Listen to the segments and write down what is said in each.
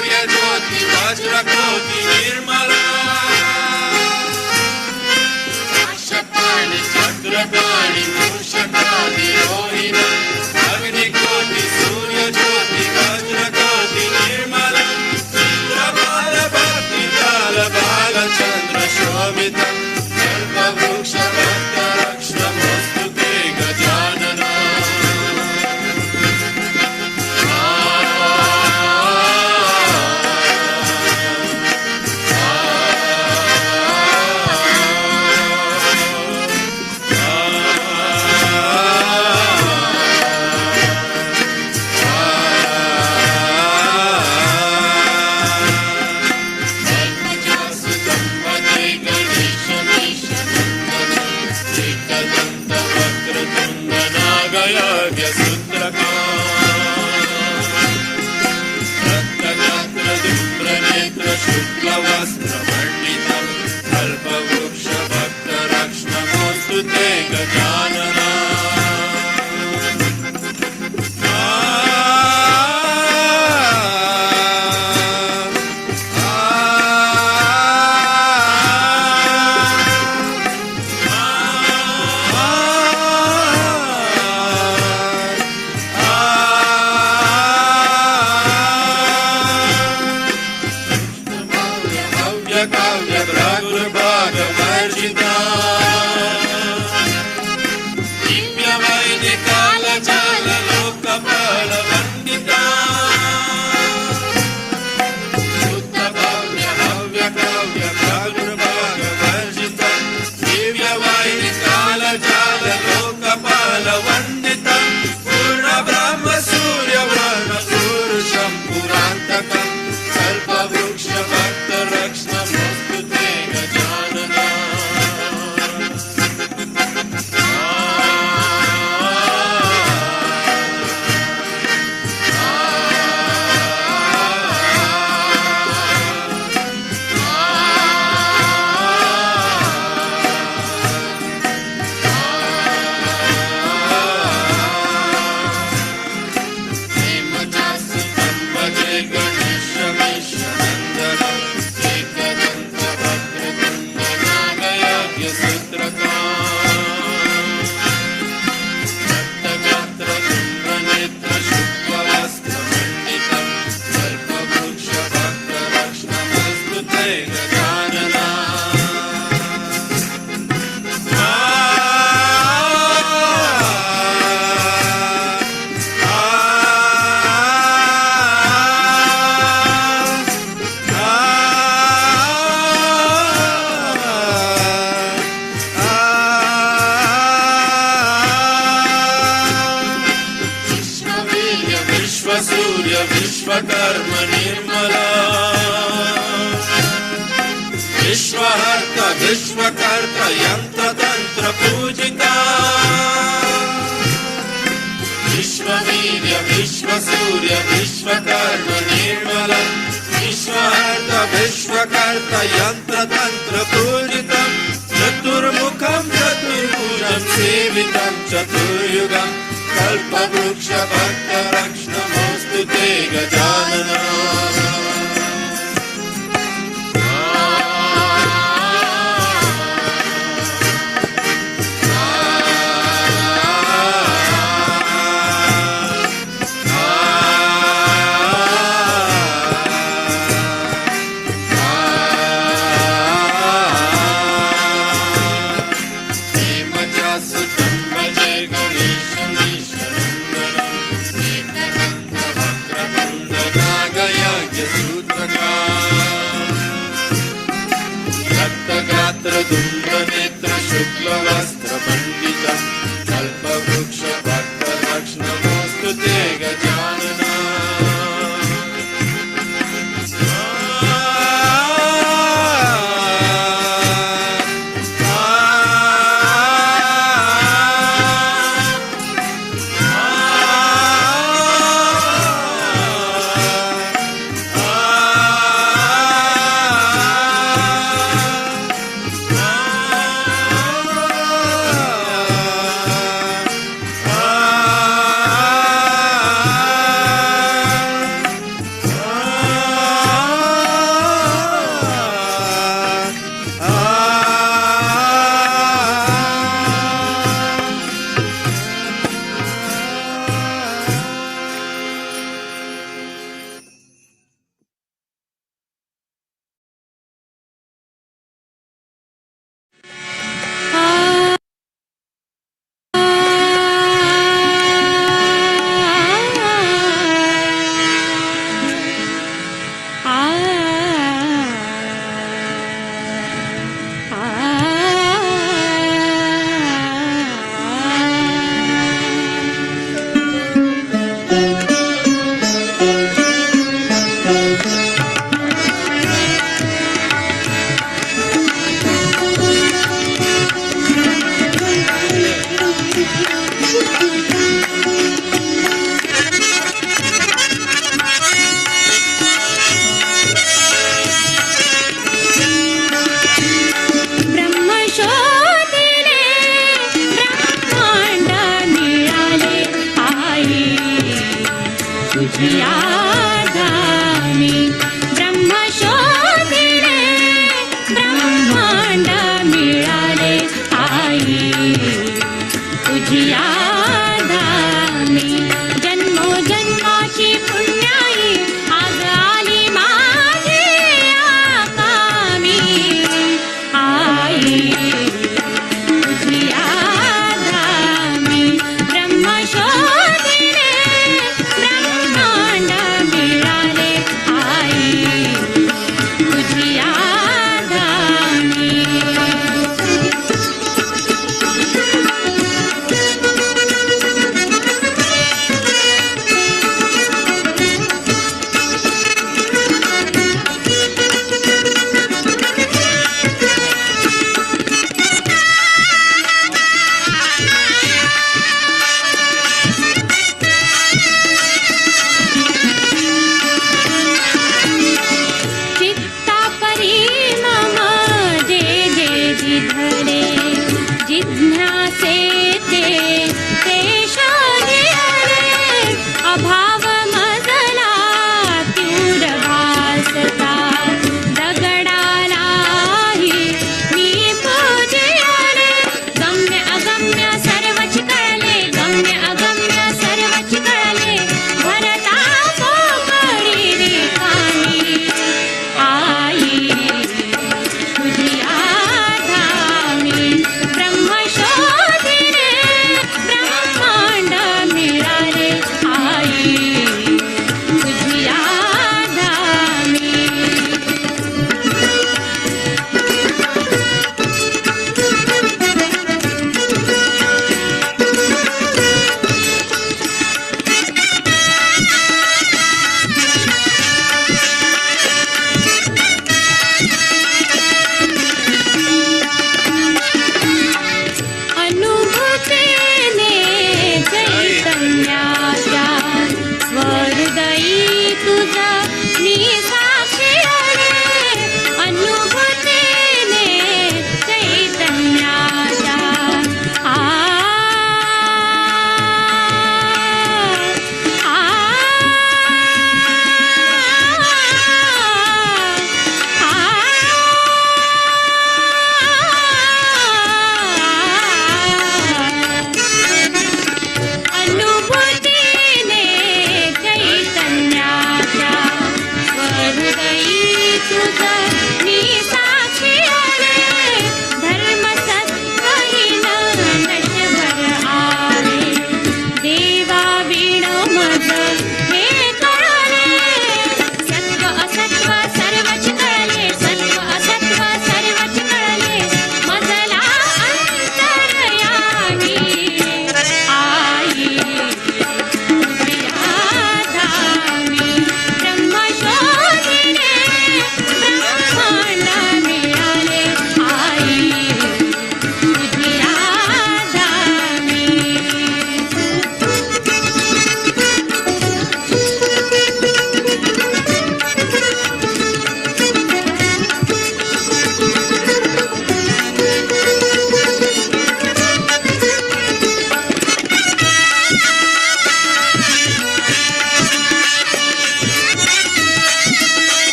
Surya Jyoti Vajra Koti Nirmala Ashapani Chakrakani Mushakani Rohina Agni Koti Surya Jyoti Vajra Koti Nirmala Chitra Bala Bhakti Jala Bala Chandra Shobhita Kalpa Vruksha Bhakta Rakshna Mostute Gajanana Karma Nirmala Vishwaharta Vishwakarta Yantra Tantra Pujita Vishwavirya Vishwasurya Vishwakarma Nirmala Vishwaharta Vishwakarta Yantra Tantra Pujita Chaturmukham Chaturbhujam Sevitam Chaturyugam Kalpa Vruksha Bhakta Rakshna Mostute Gajanana Netra Shukla Vastra Pandita Kalpa Vruksha Bhakta Rakshna Mostute Gajanana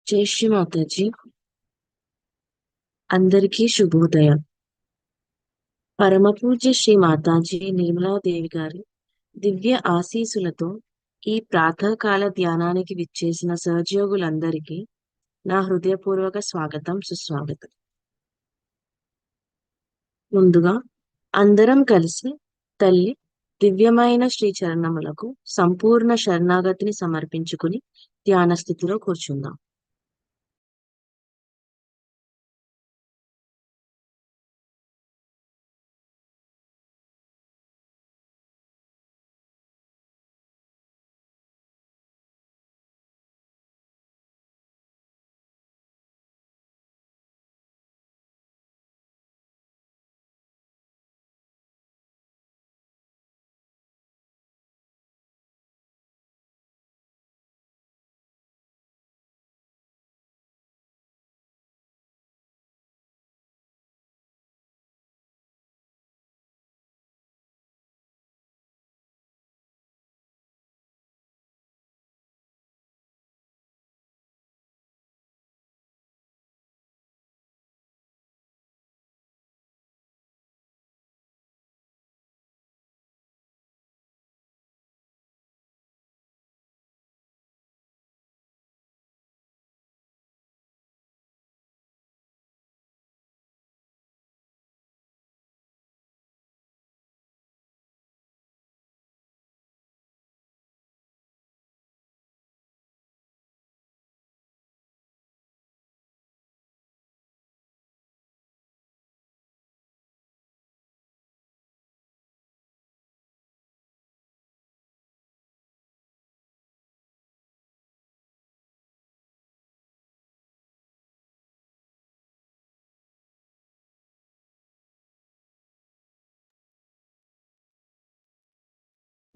జై శ్రీ మాతాజీ. అందరికీ శుభోదయం. పరమపూజ్య శ్రీ మాతాజీ నిర్మలాదేవి గారి దివ్య ఆశీసులతో ఈ ప్రాతకాల ధ్యానానికి విచ్చేసిన సహయోగులందరికీ నా హృదయపూర్వక స్వాగతం, సుస్వాగతం. ముందుగా అందరం కలిసి తల్లి దివ్యమైన శ్రీ చరణములకు సంపూర్ణ శరణాగతిని సమర్పించుకుని ధ్యాన స్థితిలో కూర్చుందాం.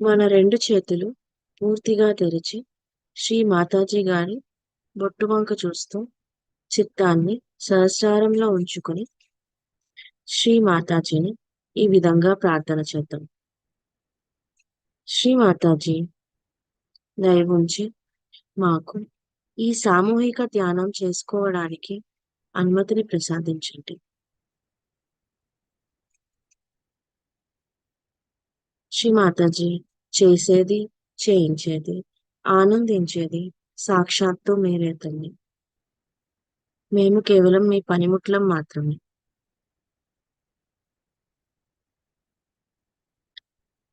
మన రెండు చేతులు పూర్తిగా తెరిచి శ్రీ మాతాజీ గారి బొట్టు వంక చూస్తూ చిత్తాన్ని సహస్రారంలో ఉంచుకొని శ్రీ మాతాజీని ఈ విధంగా ప్రార్థన చేద్దాం. శ్రీ మాతాజీ, దయ ఉంచి మాకు ఈ సామూహిక ధ్యానం చేసుకోవడానికి అనుమతిని ప్రసాదించండి. శ్రీ మాతాజీ, చేసేది, చేయించేది, ఆనందించేది సాక్షాత్తు మీరే తల్లి. మేము కేవలం మీ పనిముట్లం మాత్రమే.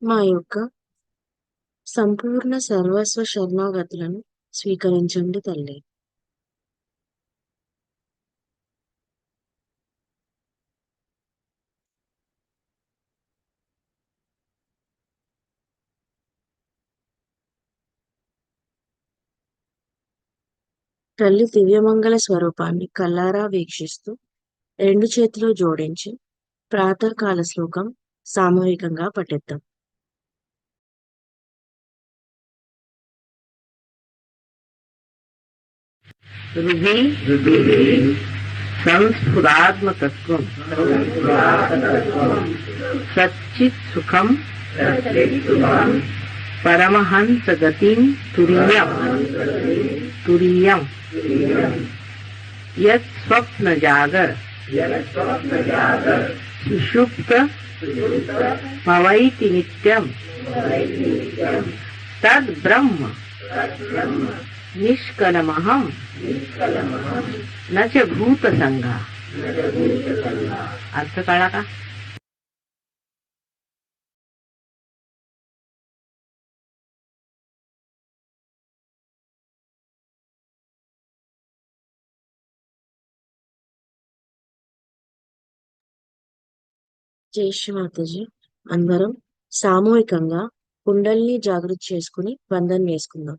మా యొక్క సంపూర్ణ సర్వస్వ శరణాగతులను స్వీకరించండి తల్లి. తల్లి దివ్యమంగళ స్వరూపాన్ని కల్లారా వీక్షిస్తూ రెండు చేతులు జోడించి ప్రాతకాల శ్లోకం సామూహికంగా పఠిద్దాం. హృది సంస్ఫురాత్మతత్వం సచ్చిత్ సుఖం పరమహంస గతిం తురీయం యత్ స్వప్న జాగర సుషుప్త భవైతి నిత్యం తద్ బ్రహ్మ నిష్కలమహం నచ భూత సంఘ. अर्थ कळला का? జై శ్రీ మాతాజీ. అందరం సామూహికంగా కుండల్ని జాగృతి చేసుకుని బంధన్ వేసుకుందాం.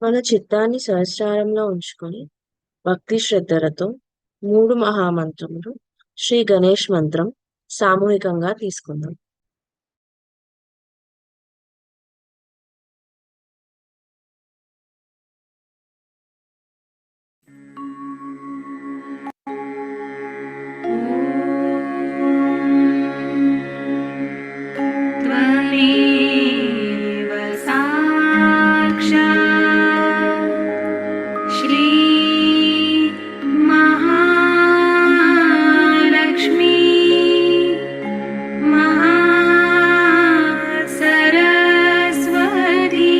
మన చిత్తాన్ని సహస్రారంలో ఉంచుకొని భక్తి శ్రద్ధలతో 3 మహామంత్రములు శ్రీ గణేష్ మంత్రం సామూహికంగా తీసుకుందాం. त्वमेव साक्षात् श्री महालक्ष्मी महासरस्वती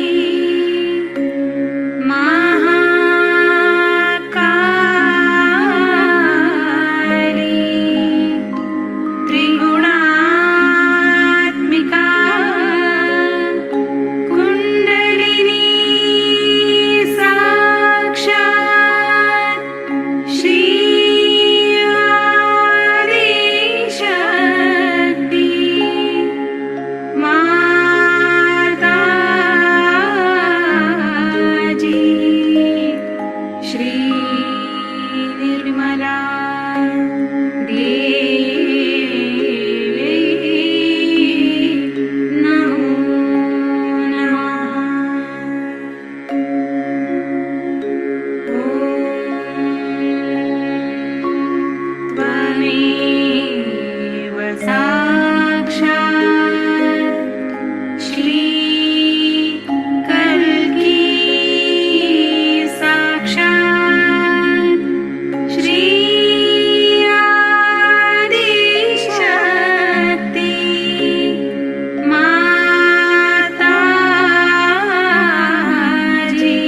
महाकाली त्रिगुणात्मिका कुण्डलिनी साक्षात् श्री आदिशक्ति माताजी श्री निर्मला देवी नमो नमः। त्वमेव साक्षात् श्री कल्की साक्षात् श्री आदिशक्ति माताजी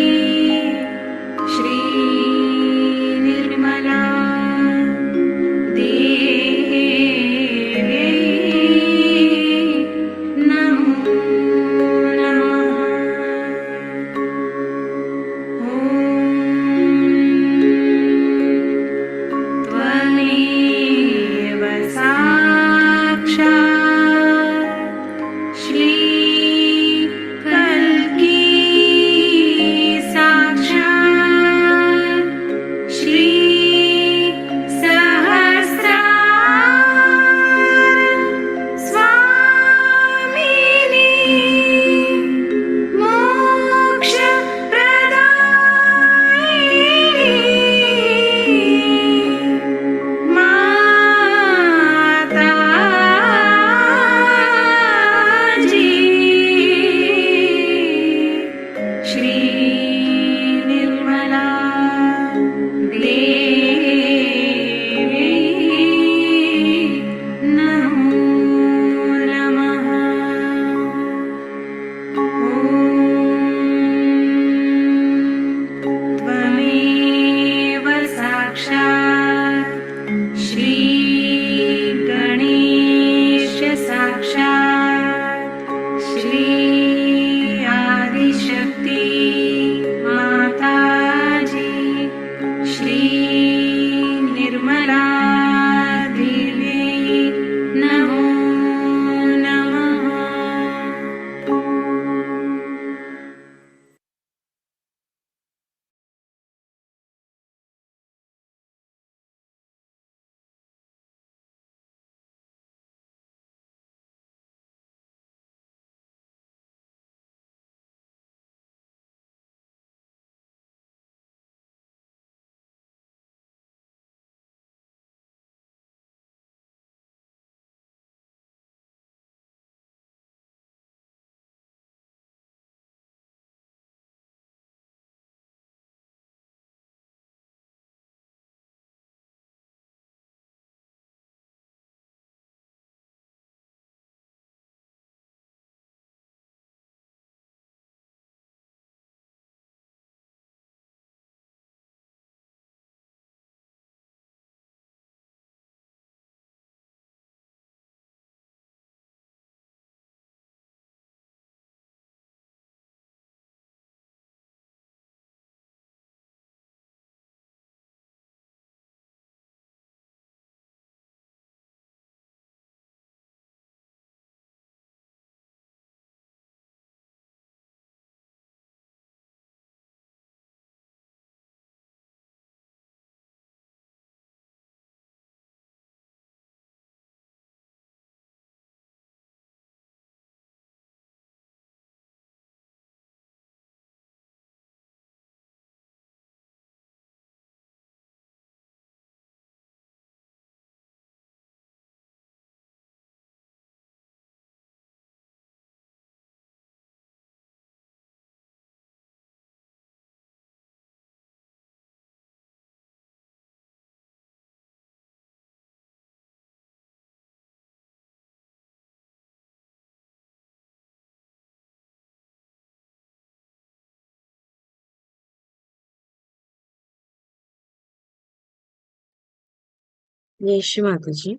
జై మాతాజీ.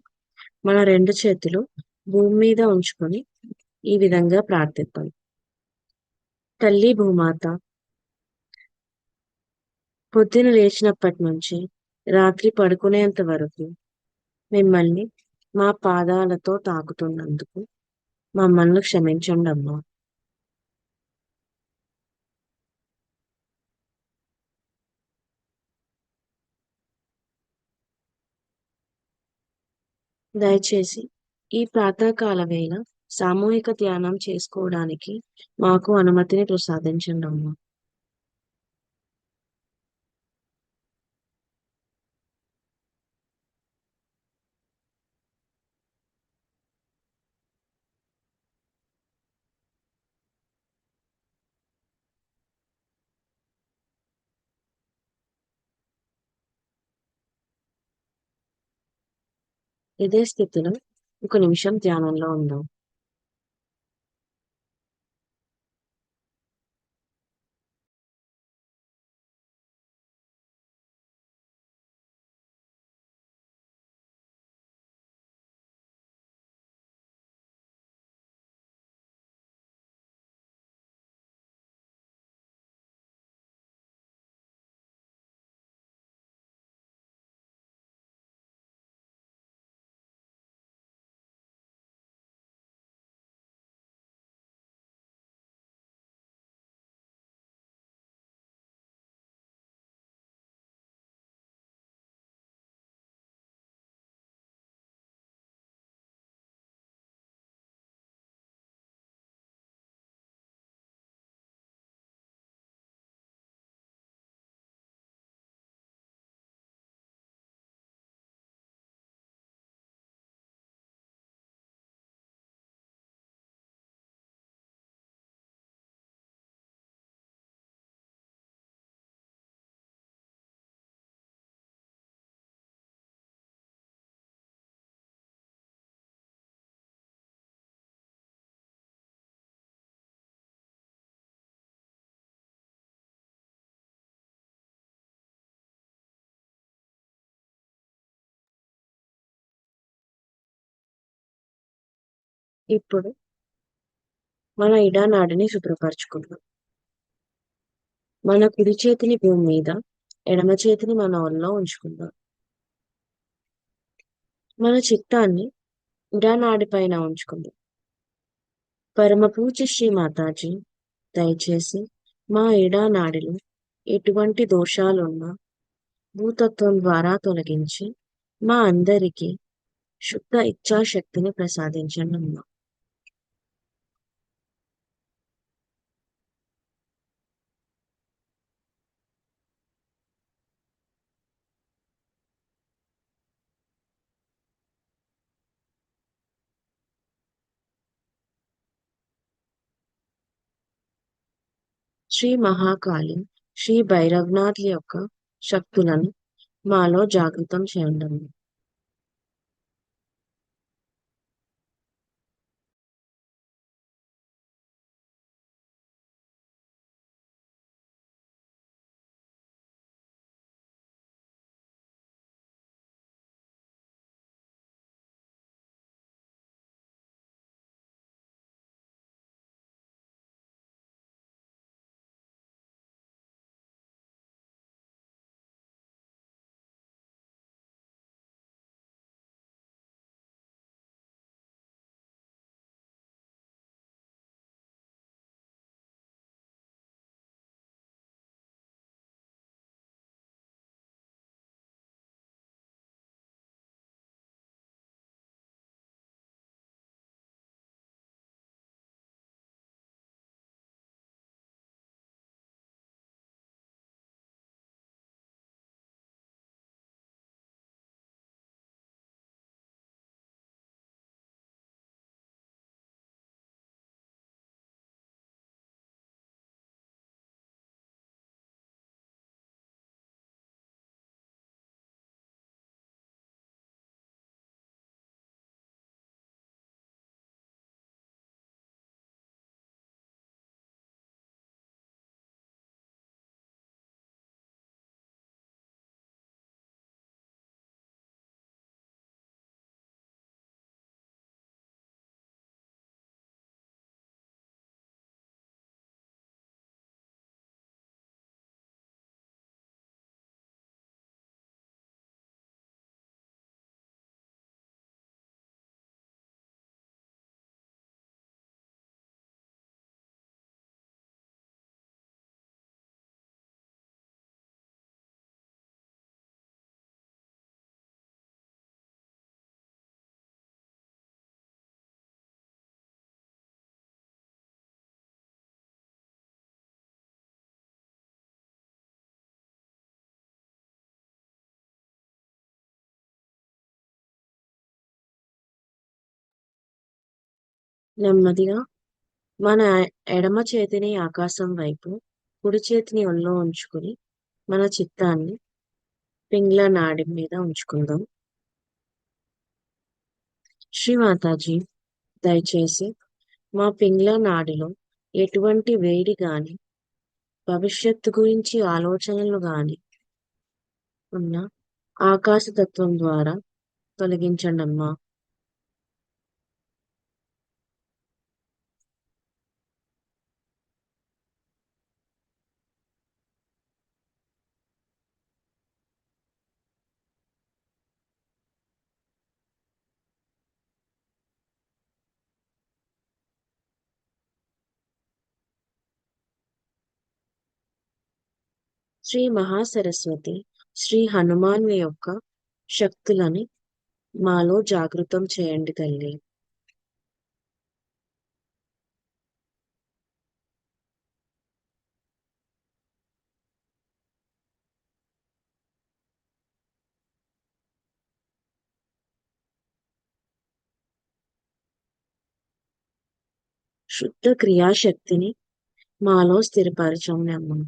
మన 2 చేతులు భూమి మీద ఉంచుకొని ఈ విధంగా ప్రార్థిద్దాం. తల్లి భూమాత, పొద్దున లేచినప్పటి నుంచి రాత్రి పడుకునేంత వరకు మిమ్మల్ని మా పాదాలతో తాకుతున్నందుకు మమ్మల్ని క్షమించండమ్మా. దయచేసి ఈ ప్రాతకాల వేళ సామూహిక ధ్యానం చేసుకోవడానికి మాకు అనుమతిని ప్రసాదించండమ్మా. ఇదే స్థితిలో 1 నిమిషం ధ్యానంలో ఉందాం. ఇప్పుడు మన ఇడానాడిని శుభ్రపరచుకుందాం. మన కుడి చేతిని భూమి మీద, ఎడమ చేతిని మన ఒళ్ళో ఉంచుకుందాం. మన చిత్తాన్ని ఇడానాడి పైన ఉంచుకుందాం. పరమ పూజ్య శ్రీ మాతాజీ, దయచేసి మా ఇడానాడిలో ఎటువంటి దోషాలున్నా భూతత్వం ద్వారా తొలగించి మా అందరికీ శుద్ధ ఇచ్ఛాశక్తిని ప్రసాదించండి అమ్మా. శ్రీ మహాకాళి, శ్రీ భైరవనాథ్ యొక్క శక్తులను మాలో జాగృతం చేయండి. నెమ్మదిగా మన ఎడమ చేతిని ఆకాశం వైపు, కుడి చేతిని ఒళ్ళో ఉంచుకుని మన చిత్తాన్ని పింగ్ళ నాడి మీద ఉంచుకుందాం. శ్రీ మాతాజీ, దయచేసి మా పింగ్ళ నాడిలో ఎటువంటి వేడి గాని, భవిష్యత్తు గురించి ఆలోచనలు గాని ఉన్న ఆకాశతత్వం ద్వారా తొలగించండమ్మా. శ్రీ మహాసరస్వతి, శ్రీ హనుమాన్ యొక్క శక్తులని మాలో జాగృతం చేయండి తల్లి. శుద్ధ క్రియాశక్తిని మాలో స్థిరపరచండి అమ్మ.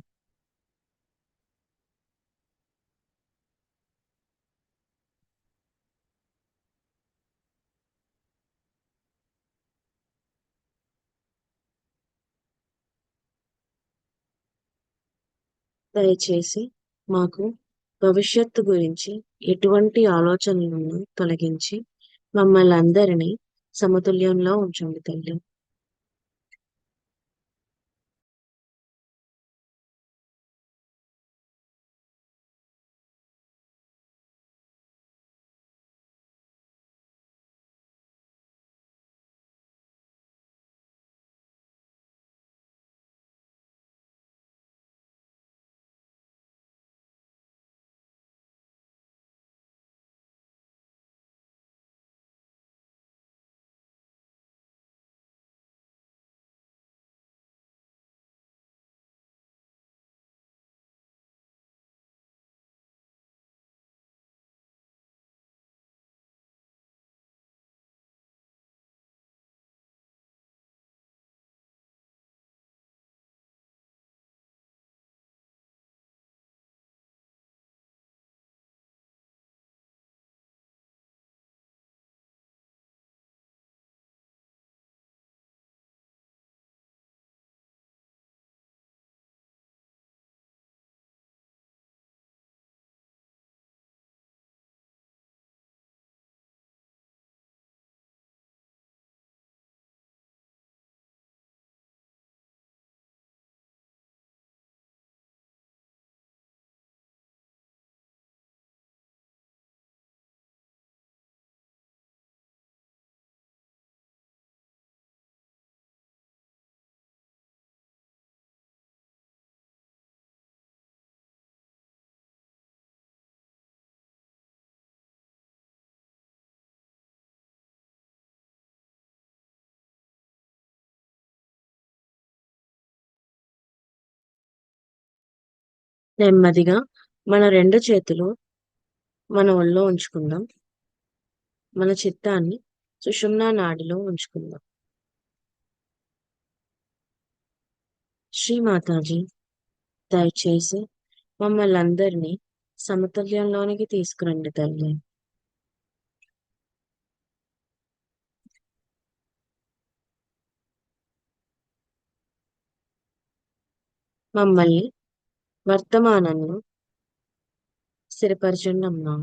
దయచేసి మాకు భవిష్యత్తు గురించి ఎటువంటి ఆలోచనలను తొలగించి మమ్మల్ని అందరినీ సమతుల్యంలో ఉంచండి తల్లి. నెమ్మదిగా మన రెండు చేతులు మన ఒళ్ళో ఉంచుకుందాం. మన చిత్తాన్ని సుషుమ్నా నాడిలో ఉంచుకుందాం. శ్రీ మాతాజీ, దయచేసి మమ్మల్ని అందరినీ సమతుల్యంలోనికి తీసుకురండి తల్లి. మమ్మల్ని వర్తమానంలో స్థిరపరచండి అమ్మా.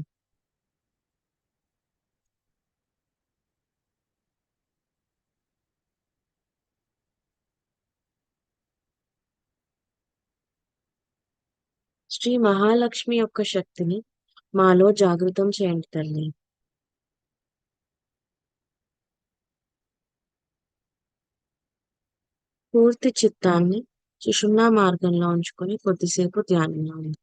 శ్రీ మహాలక్ష్మి యొక్క శక్తిని మాలో జాగృతం చేయండి తల్లి. పూర్తి చిత్తాన్ని సుషుమ్నా మార్గంలో ఉంచుకొని కొద్దిసేపు ధ్యానంలో ఉండండి.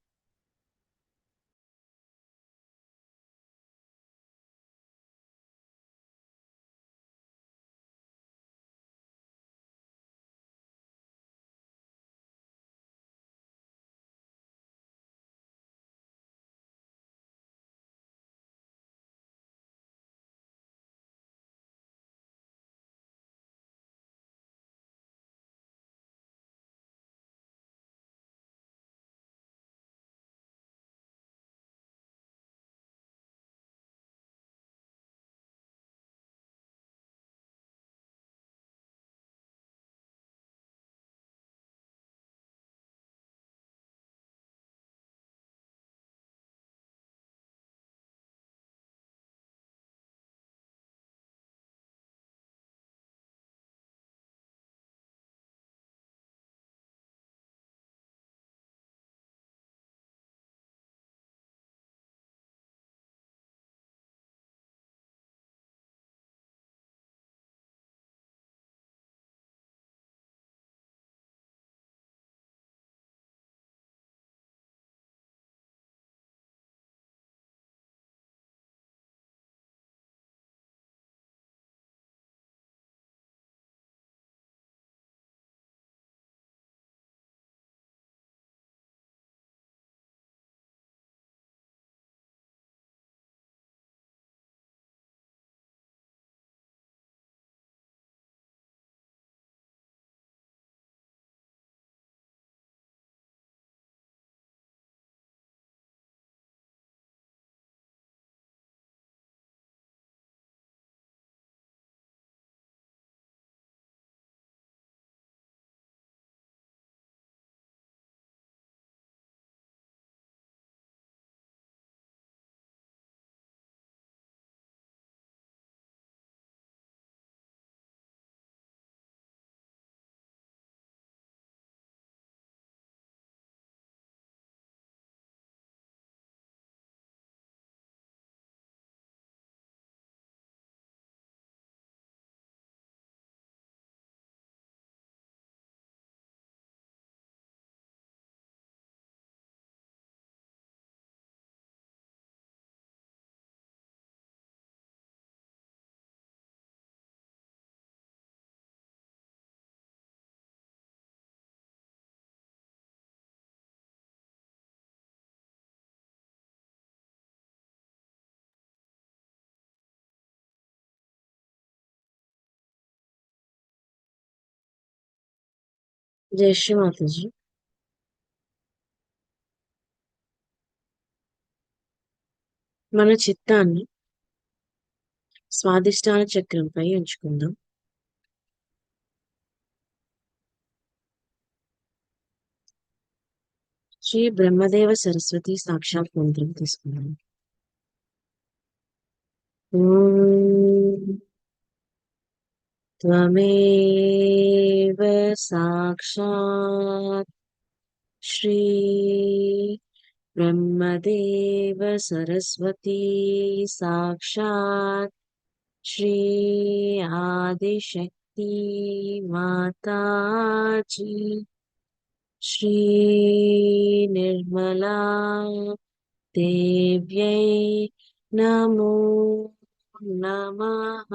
జై శ్రీ మాతాజీ. మన చిత్తాన్ని స్వాదిష్టాన చక్రంపై ఉంచుకుందాం. శ్రీ బ్రహ్మదేవ సరస్వతి సాక్షాత్ మంత్రం తీసుకుందాం. ఓం త్వమేవ సాక్షాత్ శ్రీ బ్రహ్మదేవ సరస్వతి సాక్షాత్ శ్రీ ఆదిశక్తి మాతాజీ శ్రీ నిర్మలా దేవ్యై నమో నమః.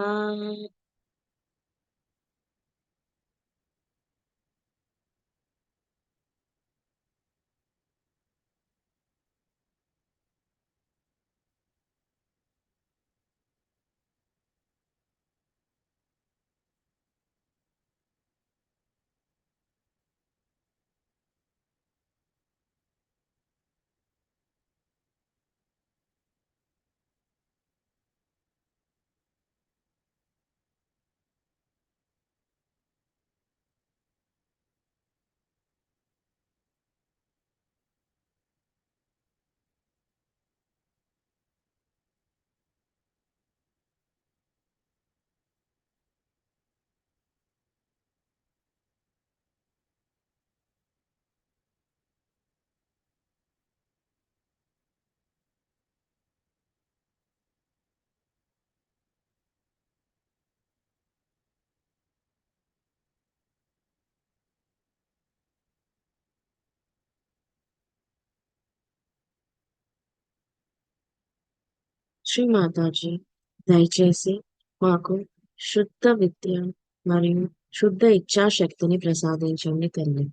శ్రీ మాతాజీ, దయచేసి మాకు శుద్ధ విద్య మరియు శుద్ధ ఇచ్ఛాశక్తిని ప్రసాదించండి తల్లి.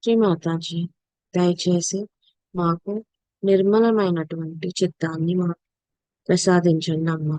శ్రీ మాతాజీ, దయచేసి మాకు నిర్మలమైనటువంటి చిత్తాన్ని ప్రసాదించండి అమ్మా.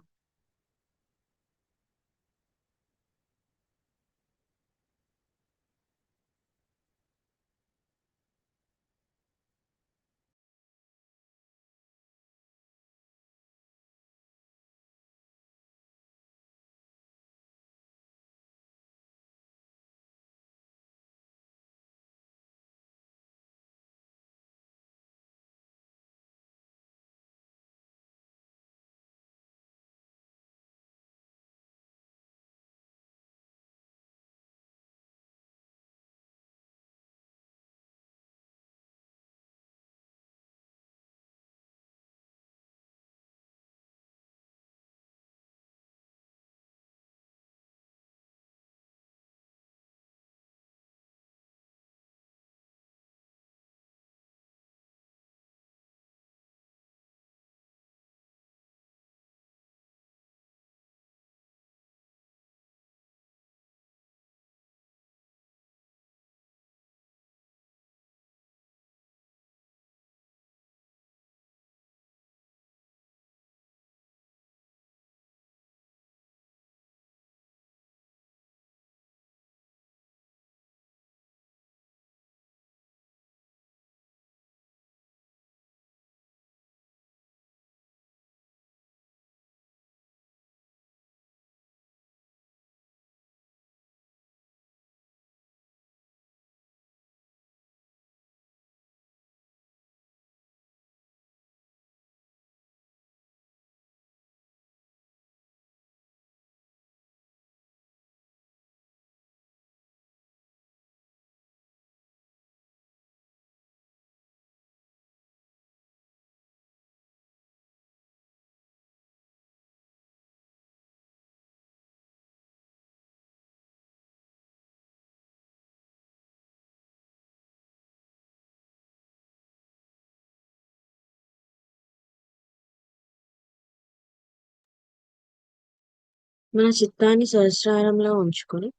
మన చిత్తాన్ని సహస్రారంలో ఉంచుకొని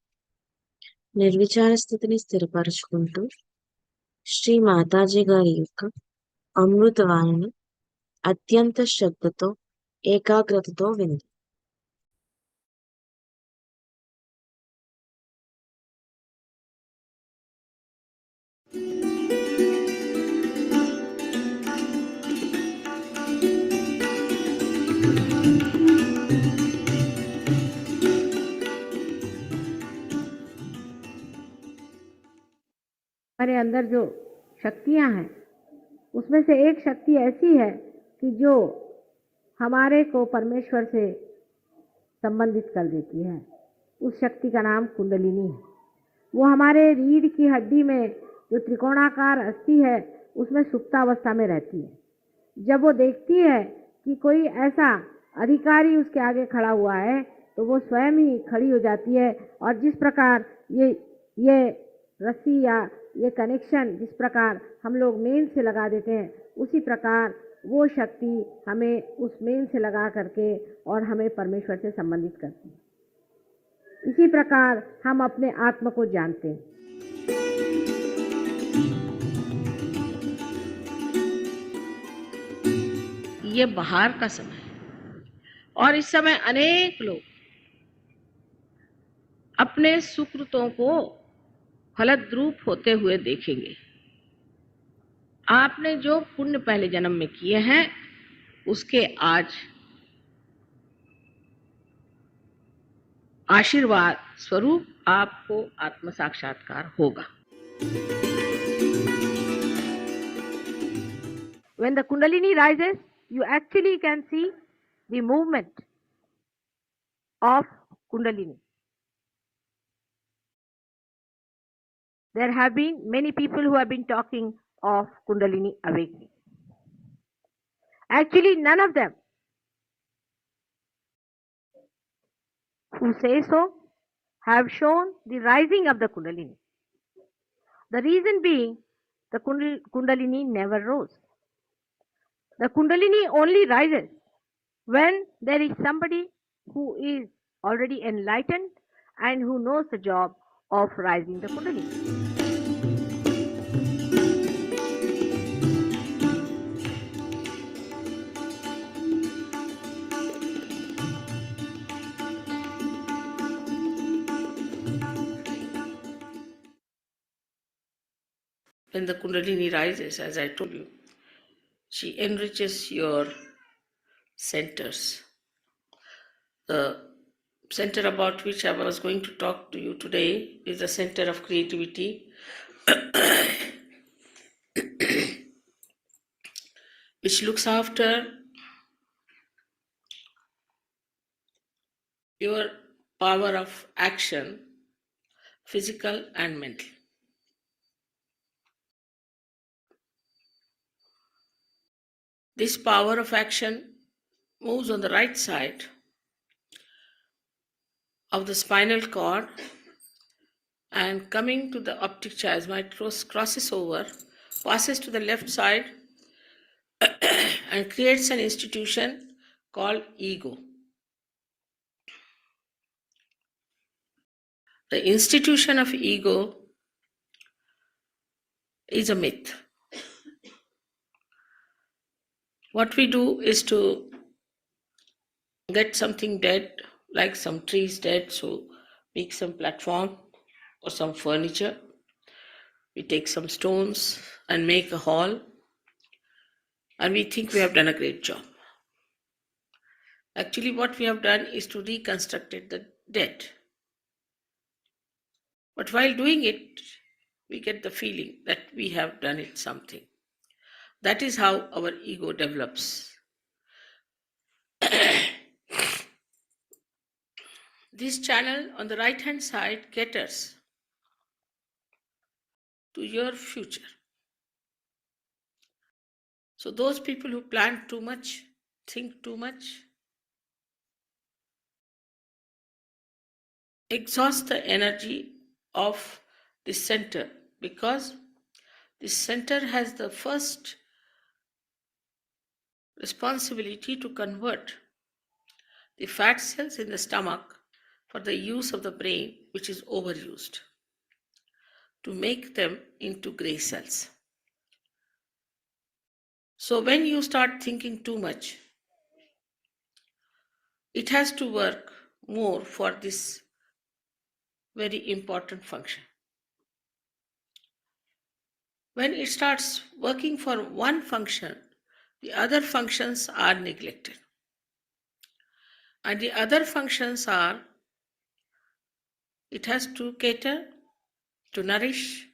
నిర్విచార స్థితిని స్థిరపరచుకుంటూ శ్రీ మాతాజీ గారి యొక్క అమృతవాణిని అత్యంత శ్రద్ధతో ఏకాగ్రతతో వింది. हमारे अंदर जो शक्तियां हैं उसमें से एक शक्ति ऐसी है कि जो हमारे को परमेश्वर से संबंधित कर देती है. उस शक्ति का नाम कुंडलिनी है. वो हमारे रीढ़ की हड्डी में जो त्रिकोणाकार अस्थि है उसमें सुप्तावस्था में रहती है. जब वो देखती है कि कोई ऐसा अधिकारी उसके आगे खड़ा हुआ है तो वो स्वयं ही खड़ी हो जाती है और जिस प्रकार ये रस्सी या ये कनेक्शन जिस प्रकार हम लोग मेन से लगा देते हैं उसी प्रकार वो शक्ति हमें उस मेन से लगा करके और हमें परमेश्वर से संबंधित करती है. इसी प्रकार हम अपने आत्मा को जानते हैं. ये बाहर का समय है और इस समय अनेक लोग अपने सुकृतों को फलद्रूप होते हुए देखेंगे. आपने जो पुण्य पहले जन्म में किए हैं उसके आज आशीर्वाद स्वरूप आपको आत्म साक्षात्कार होगा. When the Kundalini rises, you actually can see the movement of Kundalini. There have been many people who have been talking of Kundalini awakening. Actually, none of them who say so have shown the rising of the Kundalini. The reason being, the Kundalini never rose. The Kundalini only rises when there is somebody who is already enlightened and who knows the job of rising the Kundalini. When the Kundalini rises, as I told you, she enriches your centers. The center about which I was going to talk to you today is the center of creativity, which looks after your power of action, physical and mental. This power of action moves on the right side of the spinal cord and coming to the optic chiasma, it crosses over, passes to the left side and creates an institution called ego. The institution of ego is a myth. What we do is to get something dead, like some trees dead, so make some platform or some furniture. We take some stones and make a hall, and we think we have done a great job. Actually, what we have done is to reconstruct the dead. But while doing it, we get the feeling that we have done it something. That is how our ego develops. This channel on the right hand side caters to your future. So those people who plan too much, think too much, exhaust the energy of this center, because this center has the first responsibility to convert the fat cells in the stomach for the use of the brain, which is overused, to make them into gray cells. So when you start thinking too much, it has to work more for this very important function. When it starts working for one function, the other functions are neglected. And the other functions are, it has to cater, to nourish,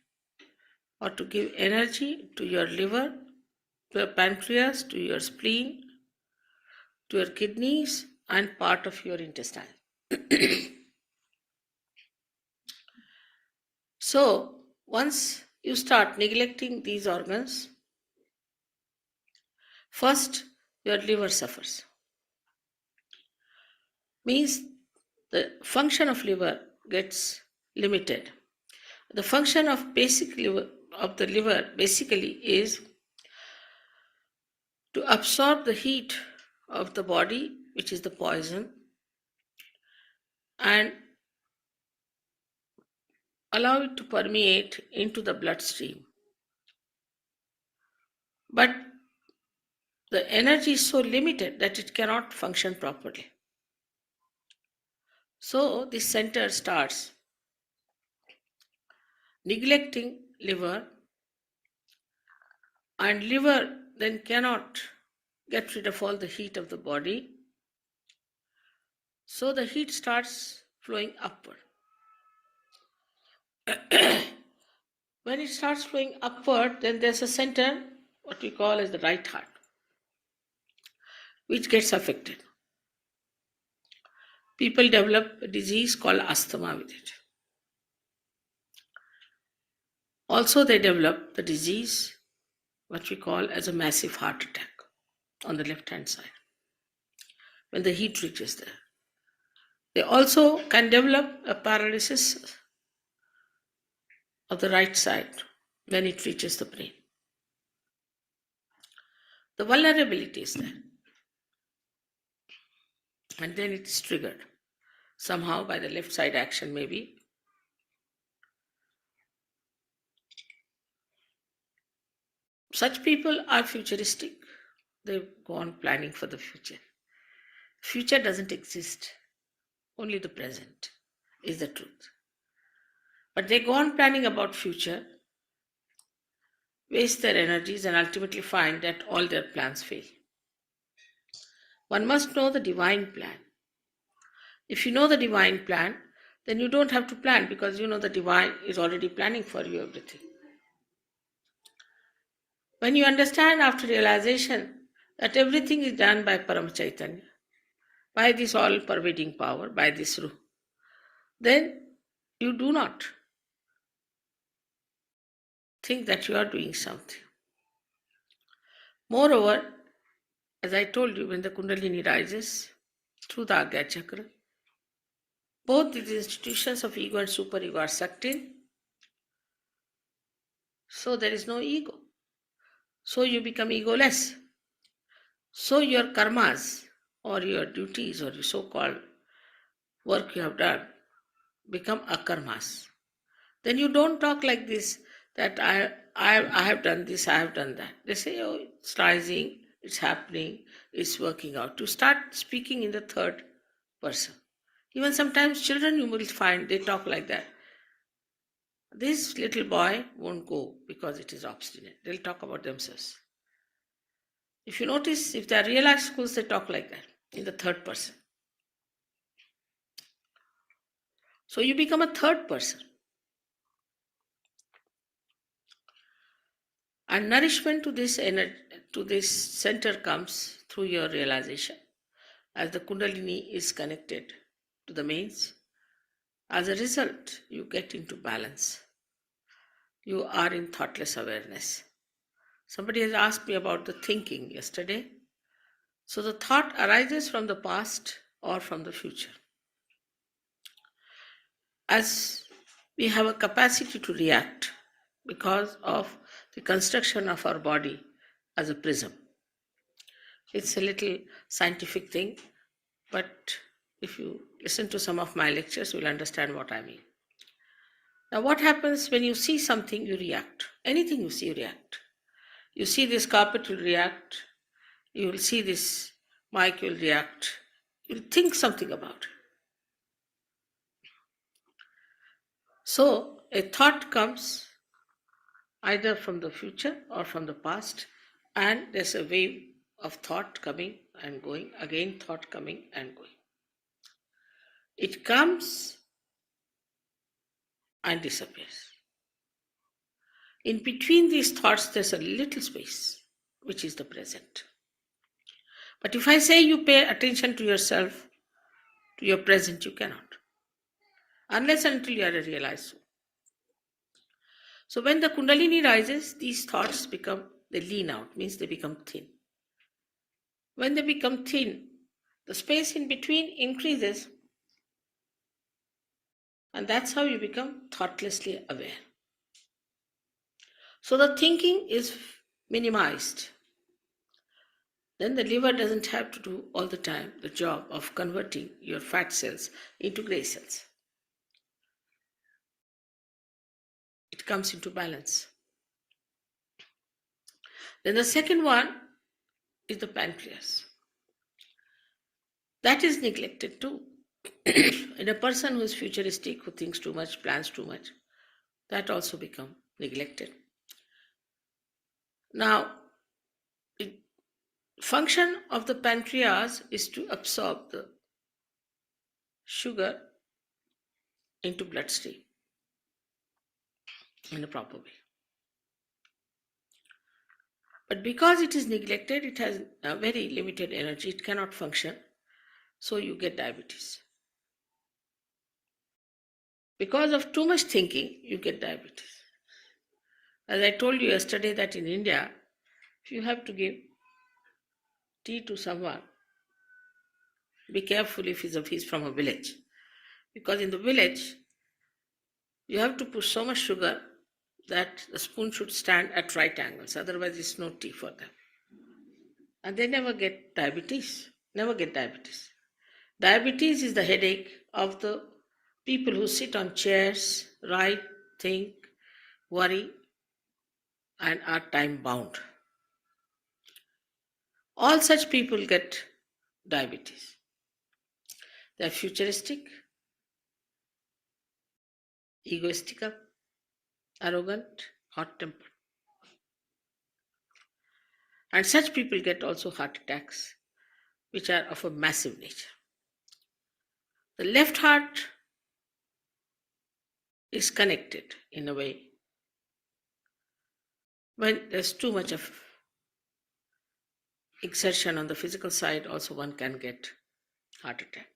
or to give energy to your liver, to your pancreas, to your spleen, to your kidneys, and part of your intestine. So, once you start neglecting these organs, first your liver suffers. Means the function of liver gets limited. The function of the liver basically is to absorb the heat of the body, which is the poison, and allow it to permeate into the bloodstream. But the energy is so limited that it cannot function properly. So this center starts neglecting liver, and liver then cannot get rid of all the heat of the body. So the heat starts flowing upward. When it starts flowing upward, then there's a center, what we call as the right heart, which gets affected. People develop a disease called asthma with it. Also, they develop the disease, what we call as a massive heart attack on the left-hand side, when the heat reaches there. They also can develop a paralysis of the right side when it reaches the brain. The vulnerability is there. And then it is triggered somehow by the left side action, maybe. Such people are futuristic. They go on planning for the future. Future doesn't exist. Only the present is the truth. But they go on planning about future, waste their energies, and ultimately find that all their plans fail. One must know the divine plan. If you know the divine plan, then you don't have to plan, because you know the divine is already planning for you everything. When you understand after realization that everything is done by Param Chaitanya, by this all-pervading power, by this Ruh, then you do not think that you are doing something. Moreover, as I told you, when the Kundalini rises through the Agya Chakra, both these institutions of ego and superego are sucked in, so there is no ego. So you become egoless. So your karmas or your duties or your so-called work you have done become akarmas. Then you don't talk like this, that I have done this, I have done that. They say, oh, it's rising, it's happening, it's working out. To start speaking in the third person. Even sometimes children you will find, they talk like that. This little boy won't go because it is obstinate. They'll talk about themselves. If you notice, if they are real art schools, they talk like that in the third person. So you become a third person. And nourishment to this energy, to this center comes through your realization. As the Kundalini is connected to the mains, as a result, you get into balance. You are in thoughtless awareness. Somebody has asked me about the thinking yesterday. So the thought arises from the past or from the future. As we have a capacity to react because of the construction of our body as a prism. It's a little scientific thing, but if you listen to some of my lectures, you will understand what I mean. Now, what happens when you see something, you react. Anything you see, you react. You see this carpet, you'll react. You will see this mic, you'll react. You'll think something about it. So, a thought comes either from the future or from the past, and there's a wave of thought coming and going, again thought coming and going. It comes and disappears. In between these thoughts, there's a little space, which is the present. But if I say you pay attention to yourself, to your present, you cannot. Unless and until you are a realized soul. So when the Kundalini rises, these thoughts they lean out, means they become thin. When they become thin, the space in between increases, and that's how you become thoughtlessly aware. So the thinking is minimized. Then the liver doesn't have to do all the time the job of converting your fat cells into gray cells. It comes into balance. Then the second one is the pancreas. That is neglected too. In a person who is futuristic, who thinks too much, plans too much, that also becomes neglected. Now, the function of the pancreas is to absorb the sugar into bloodstream in a proper way. But because it is neglected, it has a very limited energy, it cannot function, so you get diabetes. Because of too much thinking, you get diabetes. As I told you yesterday that in India, if you have to give tea to someone, be careful if he's from a village. Because in the village, you have to put so much sugar that the spoon should stand at right angles, otherwise it's no tea for them. And they never get diabetes, never get diabetes. Diabetes is the headache of the people who sit on chairs, write, think, worry, and are time bound. All such people get diabetes. They are futuristic, egoistical, arrogant, hot-tempered. And such people get also heart attacks, which are of a massive nature. The left heart is connected in a way. When there's too much of exertion on the physical side, also one can get heart attack.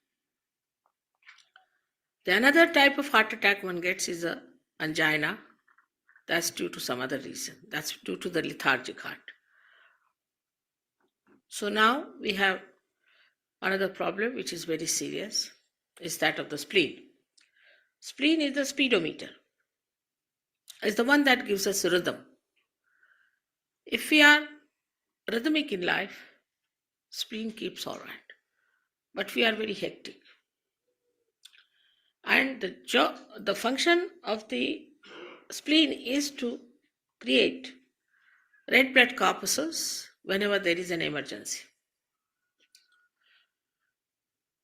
The another type of heart attack one gets is a angina. That's due to some other reason. That's due to the lethargic heart. So now we have another problem which is very serious, is that of the spleen. Spleen is the speedometer. It's the one that gives us rhythm. If we are rhythmic in life, spleen keeps all right. But we are very hectic. And the function of the spleen is to create red blood corpuscles whenever there is an emergency.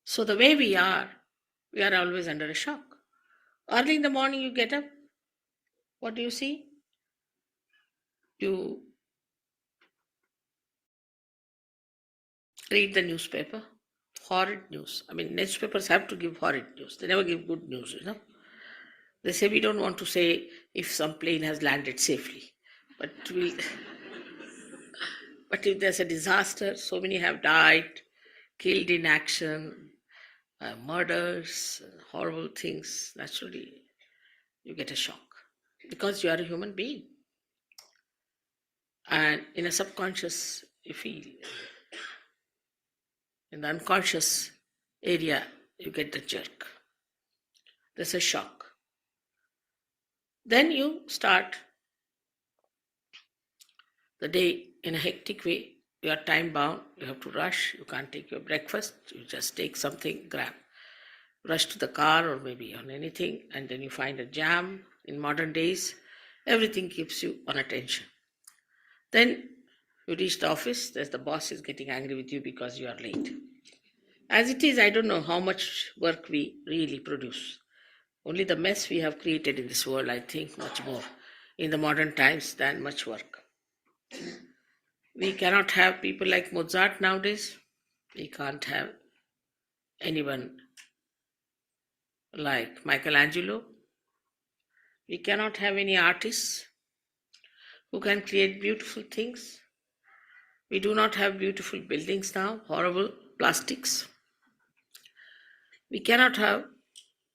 So the way we are always under a shock. Early in the morning you get up, what do you see? You read the newspaper, horrid news. I mean, newspapers have to give horrid news. They never give good news, you know. They say we don't want to say if some plane has landed safely, but but if there's a disaster, so many have died, killed in action, murders, horrible things, naturally you get a shock because you are a human being. And in a subconscious, you feel. In the unconscious area, you get the jerk. There's a shock. Then you start the day in a hectic way. You are time bound, you have to rush, you can't take your breakfast, you just take something, grab. rush to the car or maybe on anything, and then you find a jam. In modern days, everything keeps you on attention. Then you reach the office, there's the boss is getting angry with you because you are late. As it is, I don't know how much work we really produce. Only the mess we have created in this world, I think, much more in the modern times than much work. We cannot have people like Mozart nowadays. We can't have anyone like Michelangelo. We cannot have any artists who can create beautiful things. We do not have beautiful buildings now, horrible plastics. We cannot have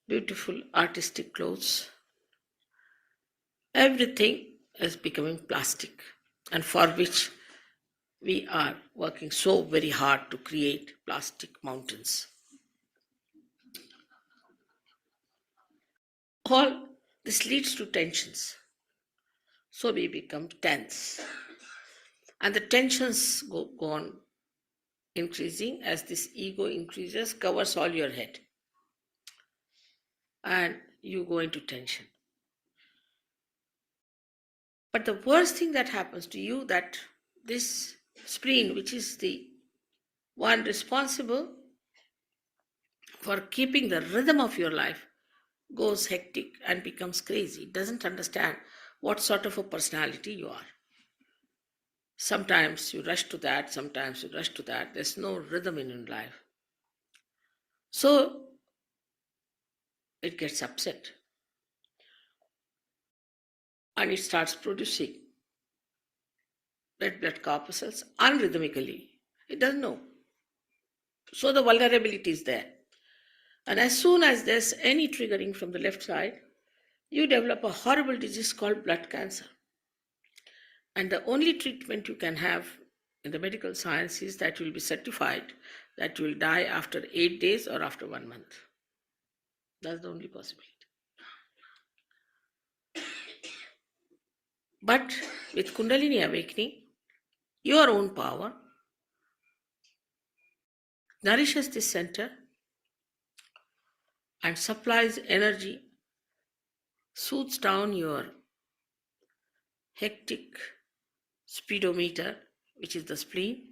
beautiful artistic clothes. Everything is becoming plastic, and for which we are working so very hard to create plastic mountains. All this leads to tensions. So we become tense. And the tensions go on increasing as this ego increases, covers all your head. And you go into tension. But the worst thing that happens to you, that this spleen, which is the one responsible for keeping the rhythm of your life, goes hectic and becomes crazy. It doesn't understand what sort of a personality you are. Sometimes you rush to that, sometimes you rush to that. There's no rhythm in your life. So it gets upset. And it starts producing red blood corpuscles unrhythmically. It doesn't know. So the vulnerability is there. And as soon as there's any triggering from the left side, you develop a horrible disease called blood cancer. And the only treatment you can have in the medical science is that you will be certified that you will die after 8 days or after 1 month. That's the only possibility. But with Kundalini awakening, your own power nourishes this center and supplies energy, soothes down your hectic speedometer, which is the spleen,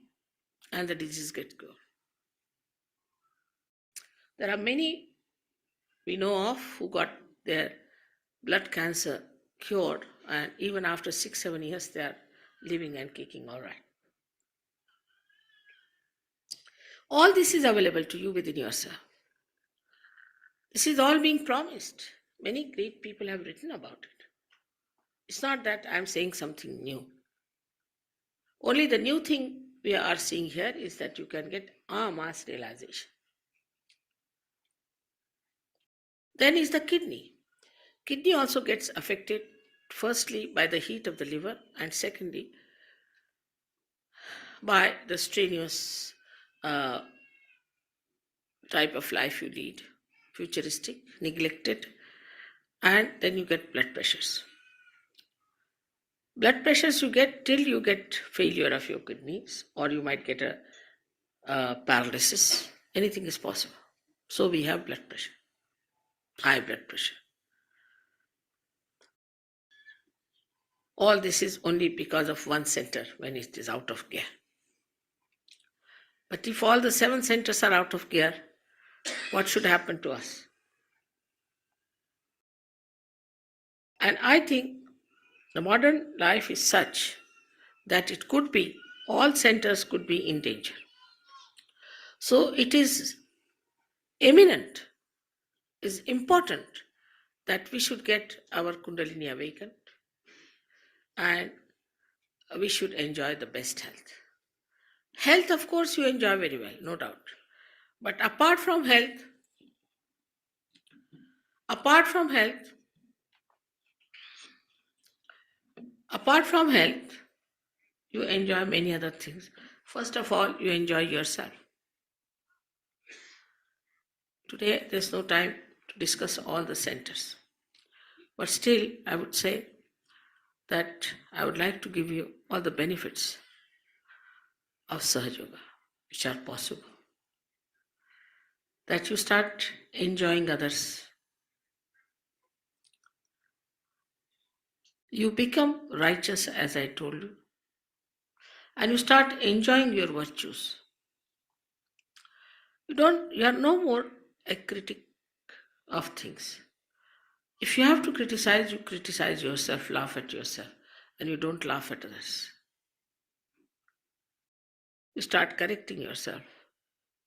and the disease gets gone. There are many we know of who got their blood cancer cured, and even after 6-7 years they are living and kicking all right. All this is available to you within yourself. This is all being promised. Many great people have written about it. It's not that I'm saying something new. Only the new thing we are seeing here is that you can get mass realization. Then is the kidney. Kidney also gets affected, firstly by the heat of the liver, and secondly by the strenuous type of life you lead, futuristic, neglected, and then you get blood pressures. Blood pressures you get till you get failure of your kidneys, or you might get a paralysis. Anything is possible. So we have blood pressure, high blood pressure. All this is only because of one center when it is out of gear. But if all the 7 centers are out of gear, what should happen to us? And I think the modern life is such that it could be, all centers could be in danger. So it is eminent, is important that we should get our Kundalini awakened and we should enjoy the best health. Health, of course, you enjoy very well, no doubt. But apart from health, you enjoy many other things. First of all, you enjoy yourself. Today, there's no time to discuss all the centers. But still, I would say that I would like to give you all the benefits of Sahaja Yoga, which are possible. that you start enjoying others. You become righteous, as I told you, and you start enjoying your virtues. You are no more a critic of things. If you have to criticize, you criticize yourself, laugh at yourself, and you don't laugh at others. You start correcting yourself.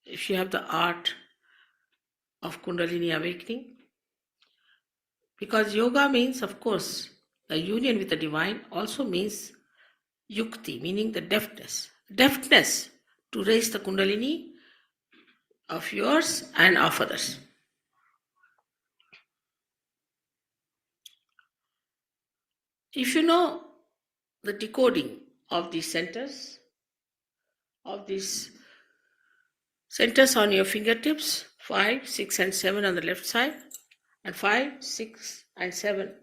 If you have the art of Kundalini awakening, because yoga means, of course, the union with the divine also means yukti, meaning the deftness. Deftness to raise the Kundalini of yours and of others. If you know the decoding of these centers on your fingertips, 5, 6, and 7 on the left side, and 5, 6, and 7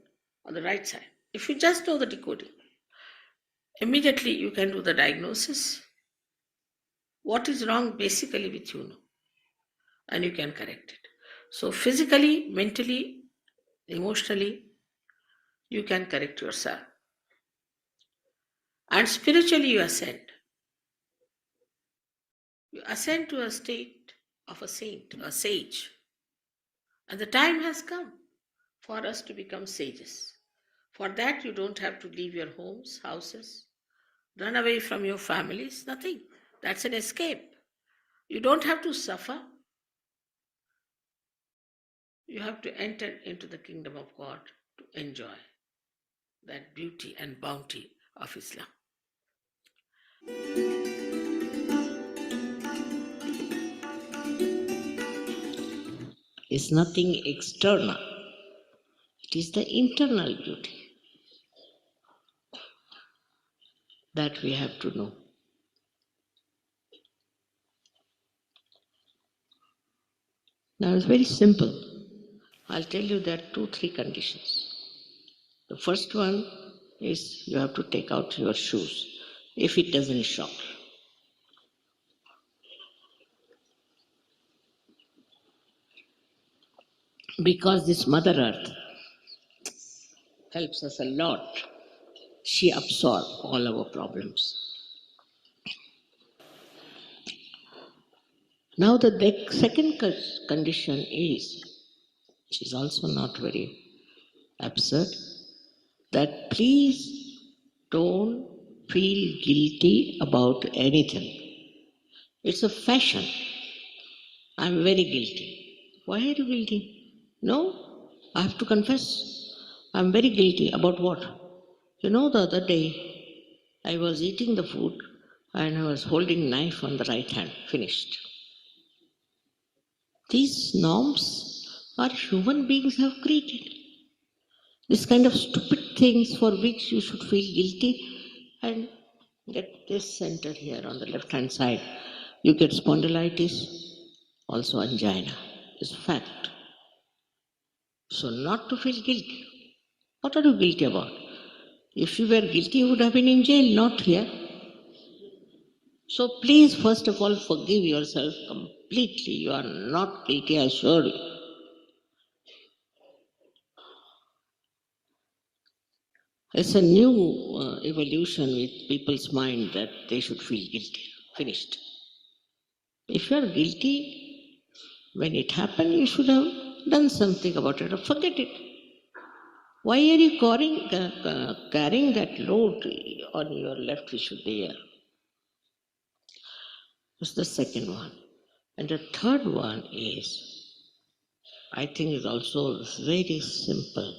on the right side. If you just know the decoding, immediately you can do the diagnosis. What is wrong basically with you now? And you can correct it. So physically, mentally, emotionally, you can correct yourself. And spiritually you ascend. You ascend to a state of a saint, a sage. And the time has come for us to become sages. For that, you don't have to leave your homes, houses, run away from your families, nothing. That's an escape. You don't have to suffer. You have to enter into the kingdom of God to enjoy that beauty and bounty of Islam. It's nothing external. It is the internal beauty that we have to know. Now it's very simple. I'll tell you there are 2, 3 conditions. The first one is you have to take out your shoes if it doesn't shock. Because this Mother Earth helps us a lot. She absorbs all our problems. Now the second condition is, which is also not very absurd, that please don't feel guilty about anything. It's a fashion. I'm very guilty. Why are you guilty? No, I have to confess. I'm very guilty. About what? You know, the other day I was eating the food and I was holding knife on the right hand. Finished. These norms are human beings have created. This kind of stupid things for which you should feel guilty, and get this center here on the left hand side. You get spondylitis, also angina. It's a fact. So not to feel guilty. What are you guilty about? If you were guilty, you would have been in jail, not here. So please, first of all, forgive yourself completely. You are not guilty, I assure you. It's a new evolution with people's mind that they should feel guilty. Finished. If you are guilty, when it happened, you should have done something about it or forget it. Why are you carrying that load on your left Vishuddha? That's the second one. And the third one is, I think is also very simple,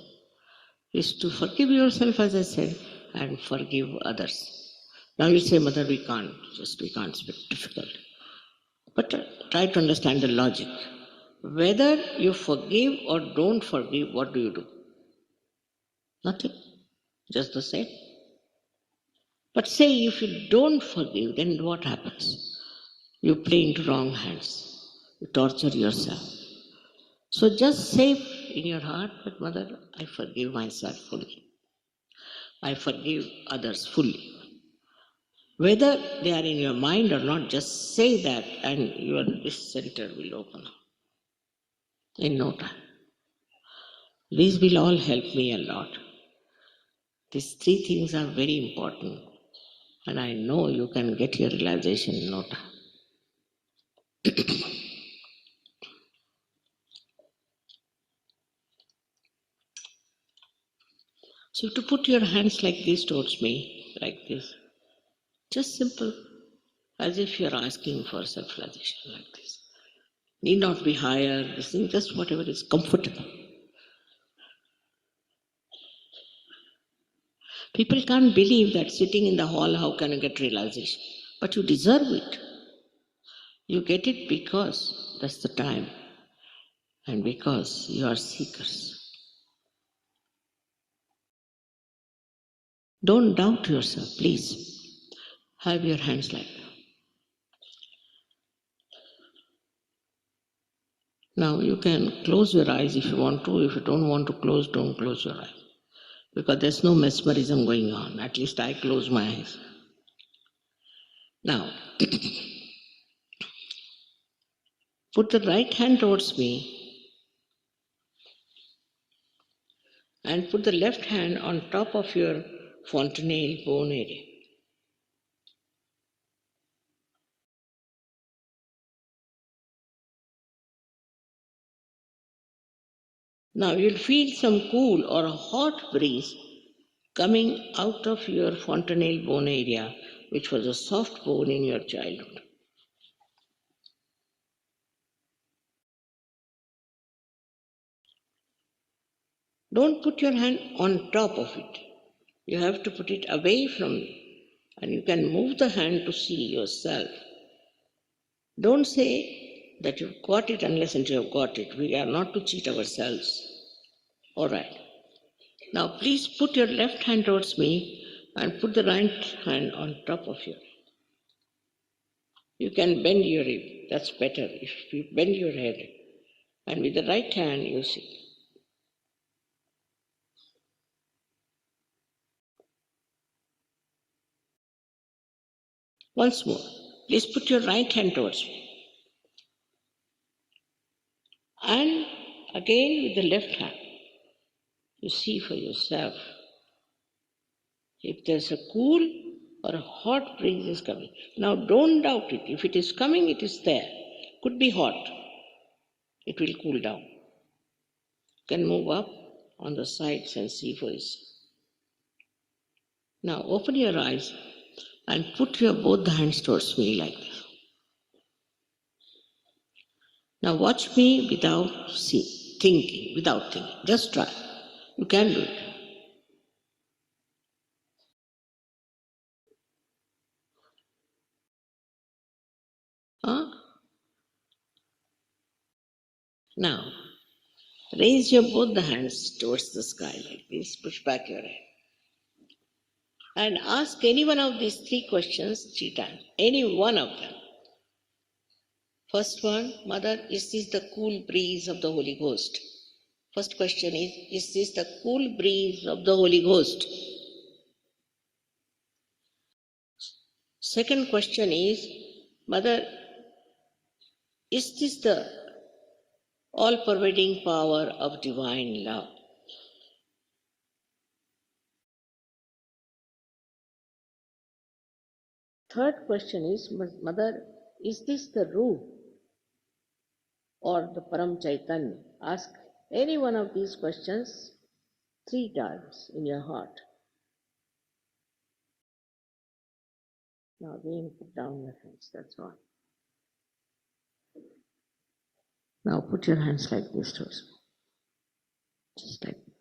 is to forgive yourself, as I said, and forgive others. Now you say, Mother, we can't speak difficult. But try to understand the logic. Whether you forgive or don't forgive, what do you do? Nothing. Just the same. But say if you don't forgive, then what happens? You play into wrong hands. You torture yourself. So just say in your heart, but Mother, I forgive myself fully. I forgive others fully. Whether they are in your mind or not, just say that and this center will open up. in no time. These will all help me a lot. These three things are very important, and I know you can get your realization in no time. So to put your hands like this towards me, like this, just simple, as if you're asking for self-realization like this. Need not be higher, this thing, just whatever is comfortable. People can't believe that sitting in the hall, how can you get realization? But you deserve it. You get it because that's the time and because you are seekers. Don't doubt yourself, please. Have your hands like that. Now you can close your eyes if you want to. If you don't want to close, don't close your eyes. Because there's no mesmerism going on. At least I close my eyes. Now, put the right hand towards me and put the left hand on top of your fontanelle bone area. Now you'll feel some cool or a hot breeze coming out of your fontanelle bone area, which was a soft bone in your childhood. Don't put your hand on top of it. You have to put it away from you, and you can move the hand to see yourself. Don't say that you've got it unless until you've got it. We are not to cheat ourselves. All right. Now please put your left hand towards me and put the right hand on top of you. You can bend your hip. That's better if you bend your head. And with the right hand you see. Once more, please put your right hand towards me. And again with the left hand, you see for yourself if there's a cool or a hot breeze is coming. Now don't doubt it. If it is coming, it is there. Could be hot. It will cool down. You can move up on the sides and see for yourself. Now open your eyes and put your both hands towards me like this. Now watch me without thinking, without thinking. Just try. You can do it. Huh? Now, raise your both the hands towards the sky like this. Push back your head. And ask any one of these three questions 3 times. Any one of them. First one, Mother, is this the cool breeze of the Holy Ghost? First question is this the cool breeze of the Holy Ghost? Second question is, Mother, is this the all-pervading power of divine love? Third question is, Mother, is this the Ruh or the Param Chaitanya? Ask any one of these questions 3 times in your heart. Now again put down your hands, that's all. Now put your hands like this towards me. Just like that.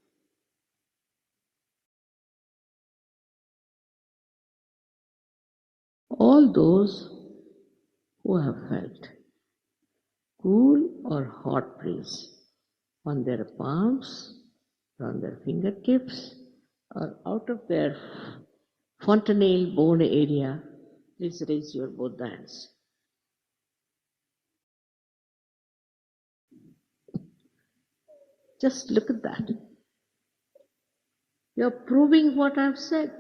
All those who have felt cool or hot breeze on their palms, on their fingertips, or out of their fontanelle bone area, please raise your both hands. Just look at that. You're proving what I've said.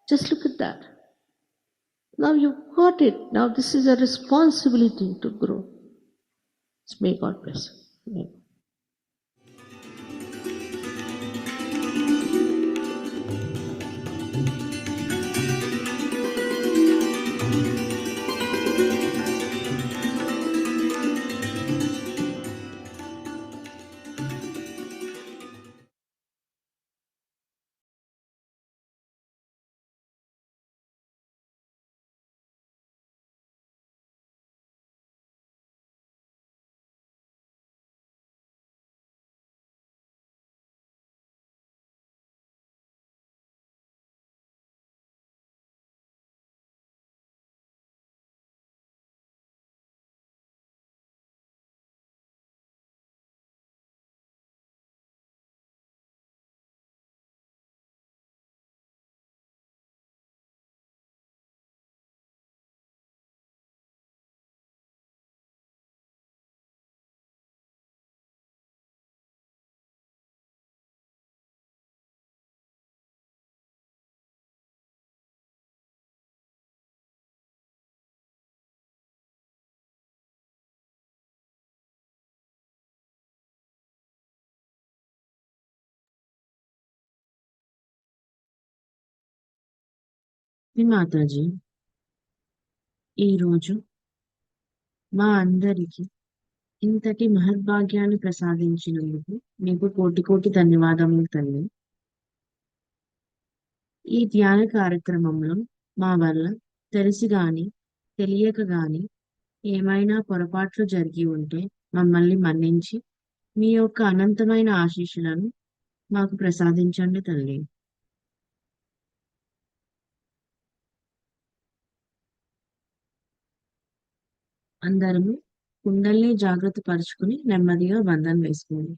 Just look at that. Now you've got it. Now this is a responsibility to grow. May God bless you. Mataji, ఈరోజు మా అందరికి ఇంతటి మహద్భాగ్యాన్ని ప్రసాదించినందుకు మీకు కోటి కోటి ధన్యవాదములు తల్లి. ఈ ధ్యాన కార్యక్రమంలో మా వల్ల తెలిసి గాని తెలియక గాని ఏమైనా పొరపాట్లు జరిగి ఉంటే మమ్మల్ని మన్నించి మీ యొక్క అనంతమైన ఆశీస్సులను మాకు ప్రసాదించండి తల్లి. అందరము కుండల్ని జాగ్రత్త పరుచుకుని నెమ్మదిగా బంధం వేసుకోండి.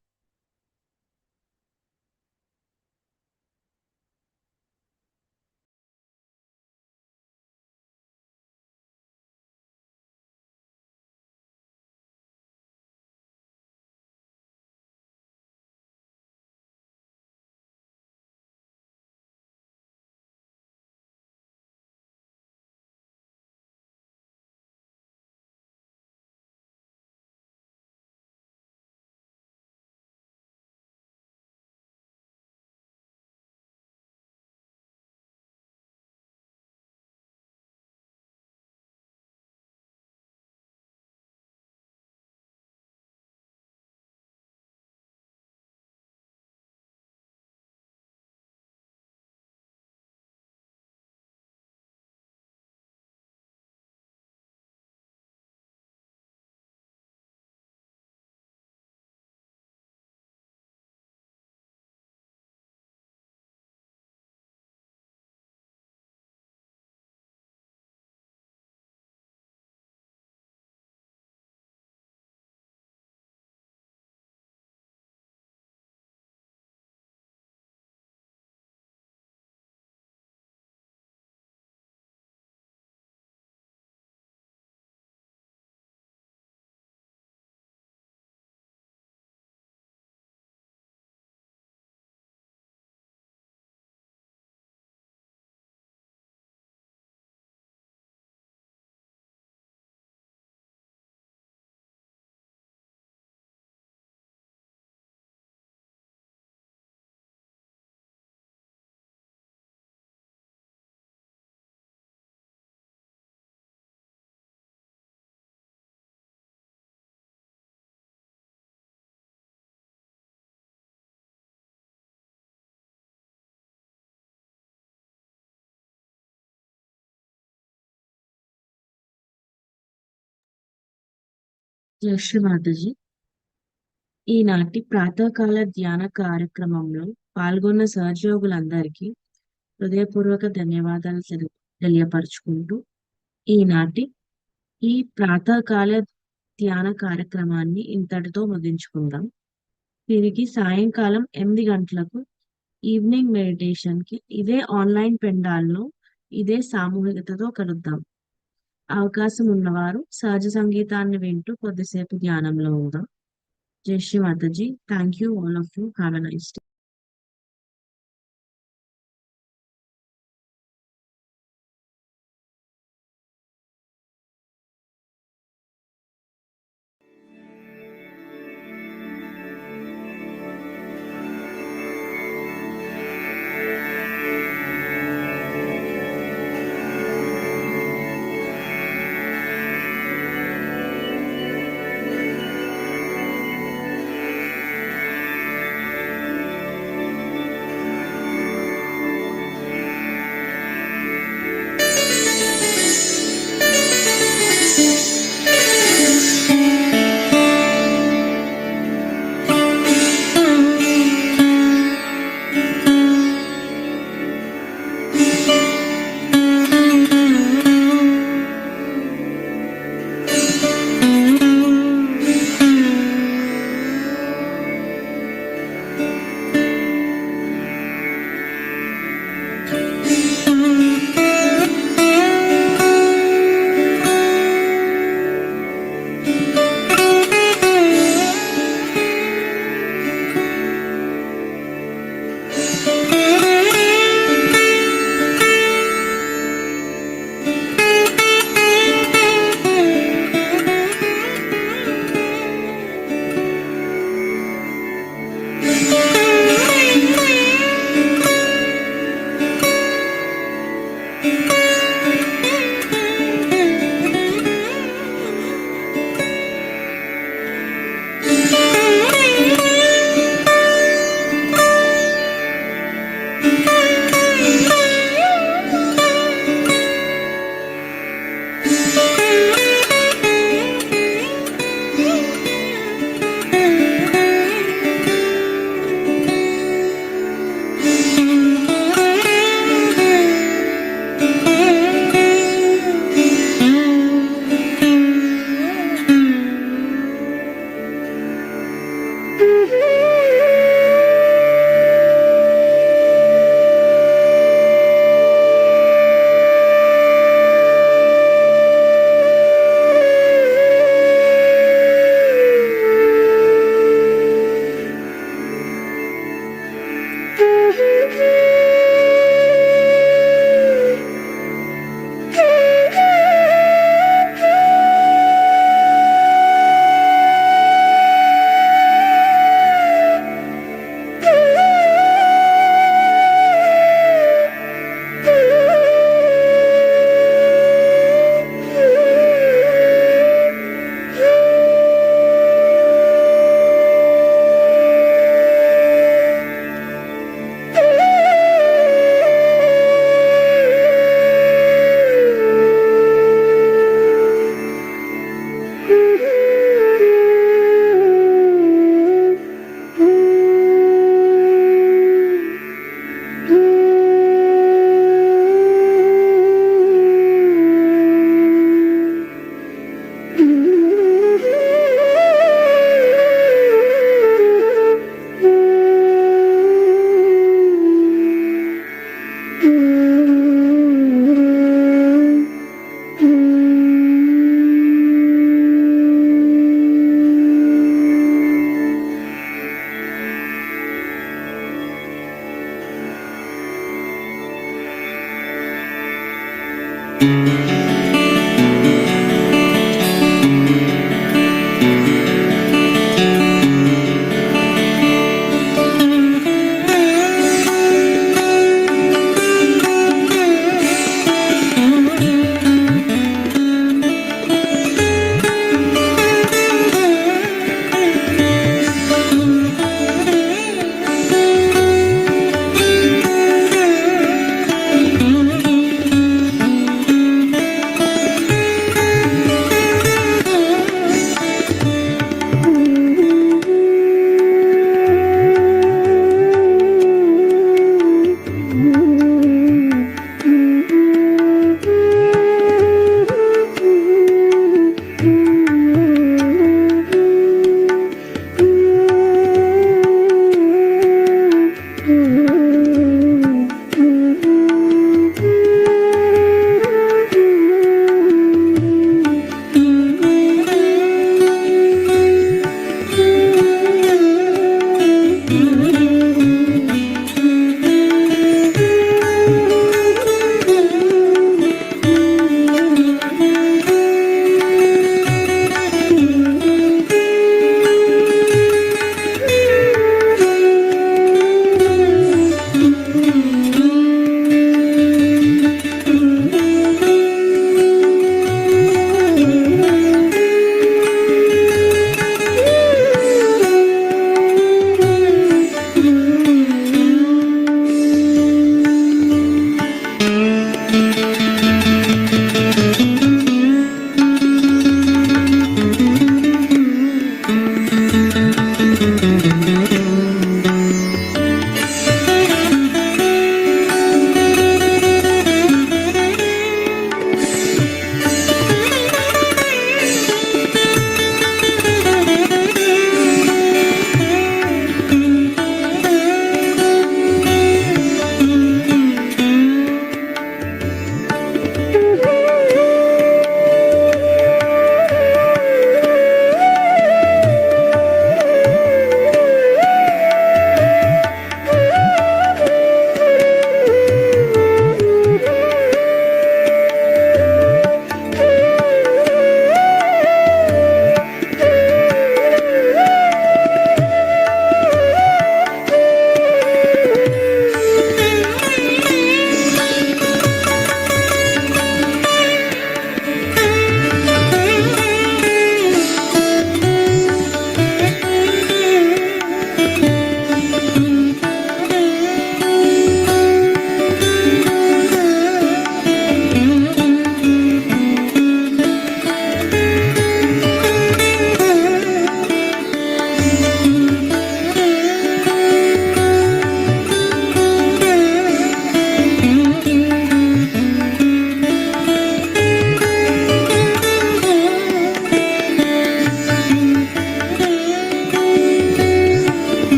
జై శ్రీ మాతాజీ, ఈనాటి ప్రాతకాల ధ్యాన కార్యక్రమంలో పాల్గొన్న సహయోగులందరికీ హృదయపూర్వక ధన్యవాదాలు తెలియపరుచుకుంటూ ఈనాటి ఈ ప్రాతకాల ధ్యాన కార్యక్రమాన్ని ఇంతటితో ముగించుకుందాం. తిరిగి సాయంకాలం 8 గంటలకు ఈవినింగ్ మెడిటేషన్ కి ఇదే ఆన్లైన్ పెండాల్లో ఇదే సామూహికతతో కలుద్దాం. అవకాశం ఉన్నవారు సహజ సంగీతాన్ని వింటూ కొద్దిసేపు ధ్యానంలో ఉందాం. జై Shri Mataji. Thank you all of you. Have a nice day. Thank you.